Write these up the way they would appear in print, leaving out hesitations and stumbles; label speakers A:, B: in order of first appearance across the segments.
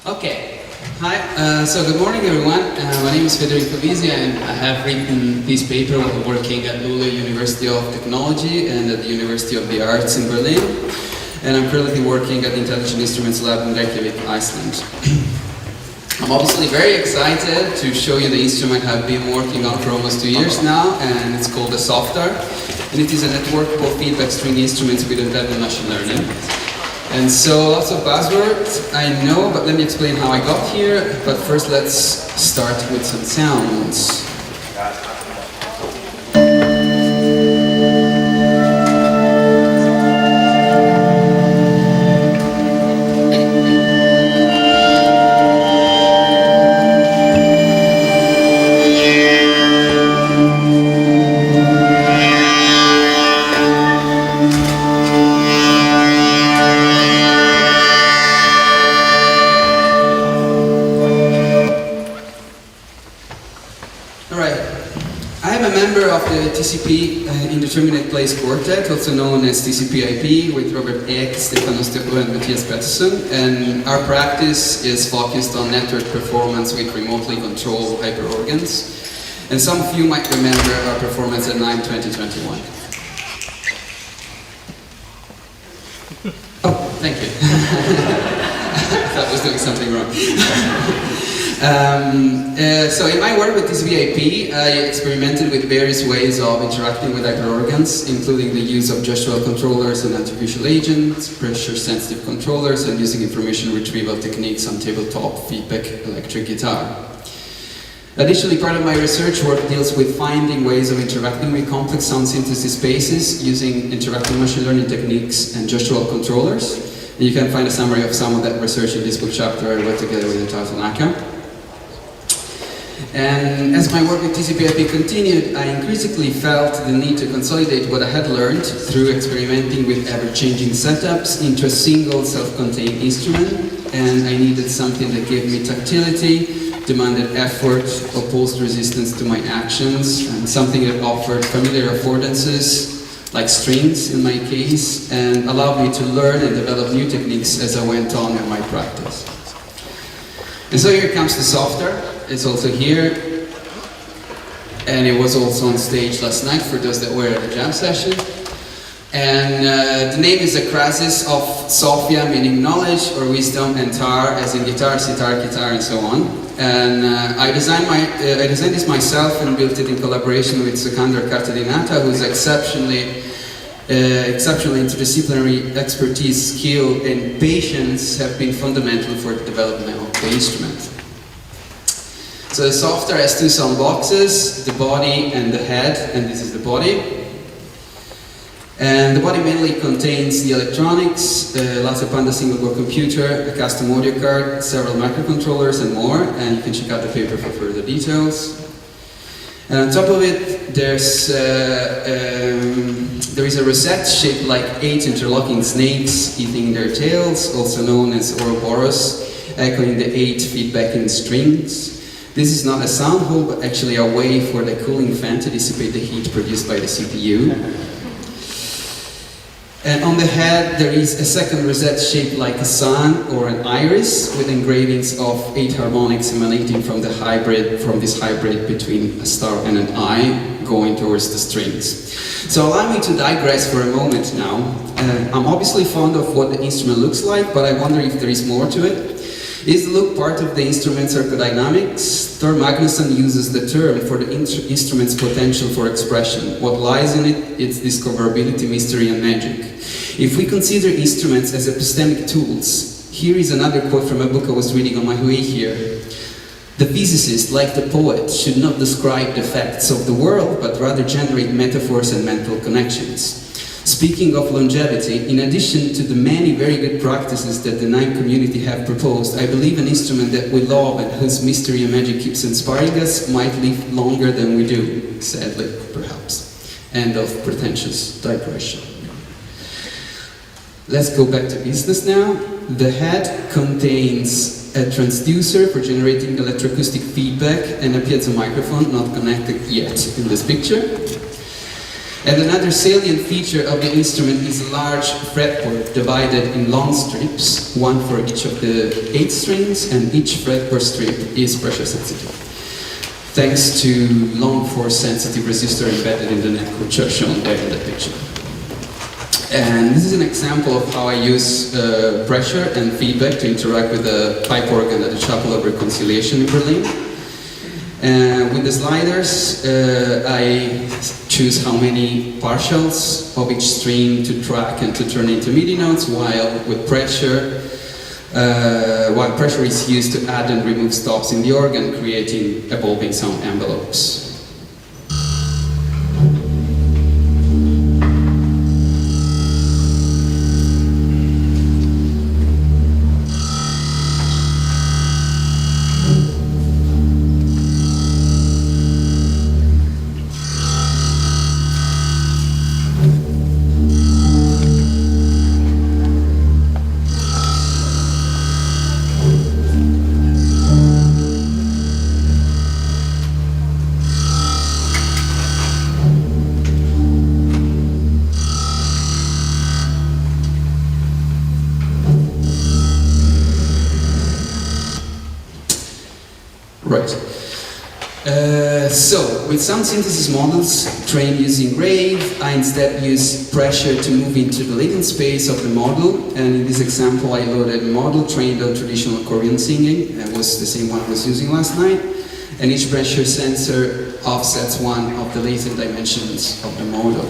A: Okay. Hi. So good morning, everyone. My name is Federico Visi, and I have written this paper while working at Lille University of Technology and at the University of the Arts in Berlin. And I'm currently working at the Intelligent Instruments Lab in Reykjavik, Iceland. I'm obviously very excited to show you the instrument I've been working on for almost 2 years now, and it's called the Sophtar. And it is a networkable feedback string instrument with embedded machine learning. And so lots of buzzwords, I know, but let me explain how I got here. But first let's start with some sounds. TCP Indeterminate Place Quartet, also known as TCP/IP, with Robert Eck, Stefano Steppo, and Matthias Pettersson. And our practice is focused on network performance with remotely controlled hyperorgans. And some of you might remember our performance at NIME 2021. Oh, thank you. I thought I was doing something wrong. So in my work with TCP/IP, I experimented with various ways of interacting with hyperorgans, including the use of gestural controllers and artificial agents, pressure-sensitive controllers, and using information retrieval techniques on tabletop feedback electric guitar. Additionally, part of my research work deals with finding ways of interacting with complex sound synthesis spaces using interactive machine learning techniques and gestural controllers. And you can find a summary of some of that research in this book chapter I wrote together with Natalia Tanaka. And as my work with TCP/IP continued, I increasingly felt the need to consolidate what I had learned through experimenting with ever-changing setups into a single self-contained instrument, and I needed something that gave me tactility, demanded effort, opposed resistance to my actions, and something that offered familiar affordances, like strings in my case, and allowed me to learn and develop new techniques as I went on in my practice. And so here comes the Sophtar. It's also here, and it was also on stage last night for those that were at the jam session. And the name is a crasis of Sophia, meaning knowledge or wisdom, and tar, as in guitar, sitar, guitar, and so on. And I designed this myself and built it in collaboration with Sikander Kartadinata, whose exceptionally interdisciplinary expertise, skill, and patience have been fundamental for the development of the instrument. So the Sophtar has two sound boxes, the body and the head, and this is the body. And the body mainly contains the electronics, the Laser Panda single-board computer, a custom audio card, several microcontrollers, and more. And you can check out the paper for further details. And on top of it, there is a rosette shaped like 8 interlocking snakes eating their tails, also known as Ouroboros, echoing the 8 feedbacking strings. This is not a sound hole, but actually a way for the cooling fan to dissipate the heat produced by the CPU. And on the head, there is a second rosette shaped like a sun or an iris, with engravings of 8 harmonics emanating from this hybrid between a star and an eye, going towards the strings. So allow me to digress for a moment now. I'm obviously fond of what the instrument looks like, but I wonder if there is more to it. Is the look part of the instrument's archodynamics? Thor Magnusson uses the term for the instrument's potential for expression. What lies in it? Its discoverability, mystery, and magic. If we consider instruments as epistemic tools, here is another quote from a book I was reading on my way here. The physicist, like the poet, should not describe the facts of the world, but rather generate metaphors and mental connections. Speaking of longevity, in addition to the many very good practices that the NIME community have proposed, I believe an instrument that we love and whose mystery and magic keeps inspiring us might live longer than we do, sadly, perhaps. End of pretentious digression. Let's go back to business now. The head contains a transducer for generating electroacoustic feedback and a piezo microphone, not connected yet in this picture. And another salient feature of the instrument is a large fretboard divided in long strips, one for each of the 8 strings, and each fretboard strip is pressure sensitive, thanks to long force sensitive resistor embedded in the neck, which are shown there in the picture. And this is an example of how I use pressure and feedback to interact with the pipe organ at the Chapel of Reconciliation in Berlin. With the sliders, I choose how many partials of each string to track and to turn into MIDI notes, while pressure is used to add and remove stops in the organ, creating evolving sound envelopes. Right. So, with sound synthesis models trained using Rave, I instead use pressure to move into the latent space of the model, and in this example I loaded a model trained on traditional Korean singing. It was the same one I was using last night, and each pressure sensor offsets one of the latent dimensions of the model.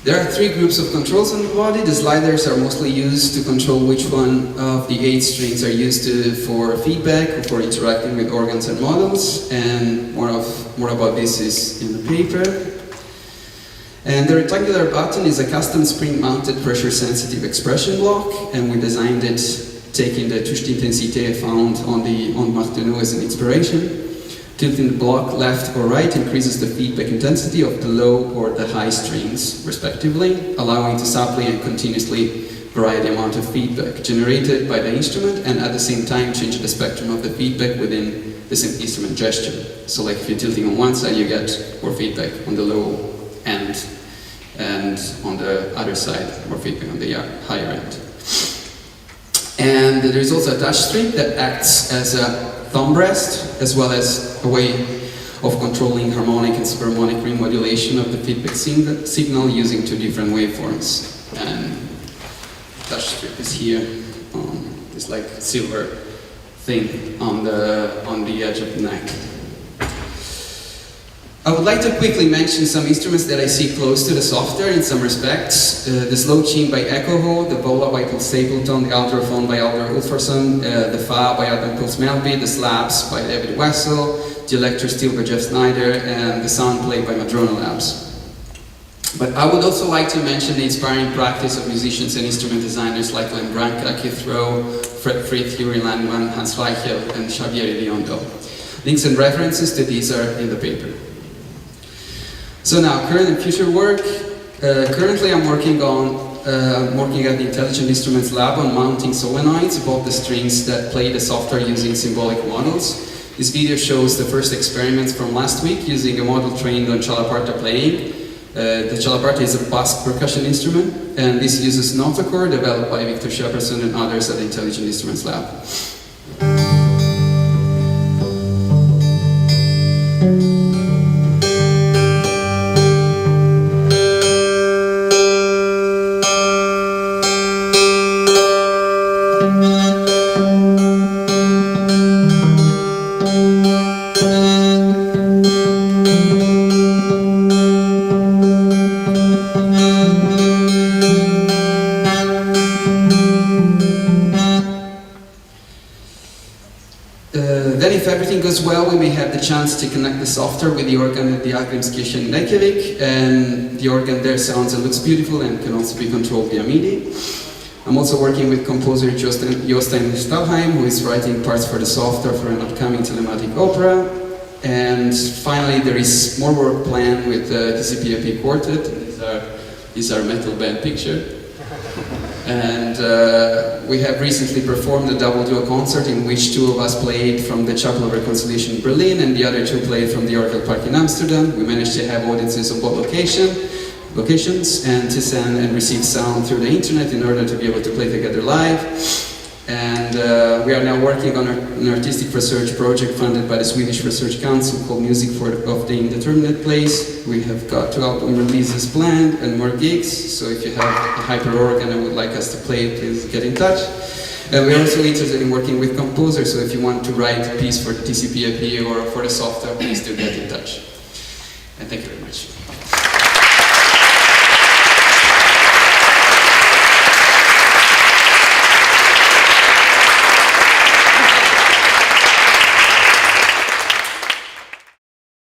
A: There are 3 groups of controls on the body. The sliders are mostly used to control which one of the 8 strings are used for feedback or for interacting with organs and models, and more about this is in the paper. And the rectangular button is a custom spring-mounted pressure-sensitive expression block, and we designed it taking the touche d'intensité found on the Martenot as an inspiration. Tilting the block left or right increases the feedback intensity of the low or the high strings, respectively, allowing to subtly and continuously vary the amount of feedback generated by the instrument, and at the same time change the spectrum of the feedback within the same instrument gesture. So like if you're tilting on one side, you get more feedback on the low end, and on the other side, more feedback on the higher end. And there's also a touch strip that acts as a thumb rest, as well as a way of controlling harmonic and superharmonic ring modulation of the feedback signal using 2 different waveforms. And touch strip is here, this like silver thing on the edge of the neck. I would like to quickly mention some instruments that I see close to the Sophtar in some respects. The Slow Chin by Echoho, the Bola by Paul Stapleton, the Aldraphone by Alvar Ulfarsson, the Fa by Adam Pils Melby, the Slabs by David Wessel, the Electro Steel by Jeff Snyder, and the Soundplay by Madrona Labs. But I would also like to mention the inspiring practice of musicians and instrument designers like Len Branca, Keith Rowe, Fred Frith, Yuri Landman, Hans Reichel, and Xavier Iriondo. Links and references to these are in the paper. So now, current and future work. Currently I'm working at the Intelligent Instruments Lab on mounting solenoids above the strings that play the Sophtar using symbolic models. This video shows the first experiments from last week using a model trained on Chalaparta playing. The Chalaparta is a Basque percussion instrument, and this uses notochord developed by Victor Shepperson and others at the Intelligent Instruments Lab. then if everything goes well, we may have the chance to connect the Sophtar with the organ at the Akademskirchen in Reykjavik, and the organ there sounds and looks beautiful and can also be controlled via MIDI. I'm also working with composer Jostein Stalheim, who is writing parts for the Sophtar for an upcoming telematic opera. And finally, there is more work planned with the TCP/IP Quartet. These are metal band picture. And we have recently performed a double duo concert in which two of us played from the Chapel of Reconciliation in Berlin and the other two played from the Oracle Park in Amsterdam. We managed to have audiences on both locations and to send and receive sound through the internet in order to be able to play together live. And we are now working on an artistic research project funded by the Swedish Research Council called Music of the Indeterminate Place. We have got 2 album releases planned and more gigs, so if you have a hyperorgan and would like us to play it, please get in touch. We're also interested in working with composers, so if you want to write a piece for the TCP/IP or for the Sophtar, please do get in touch. And thank you very much.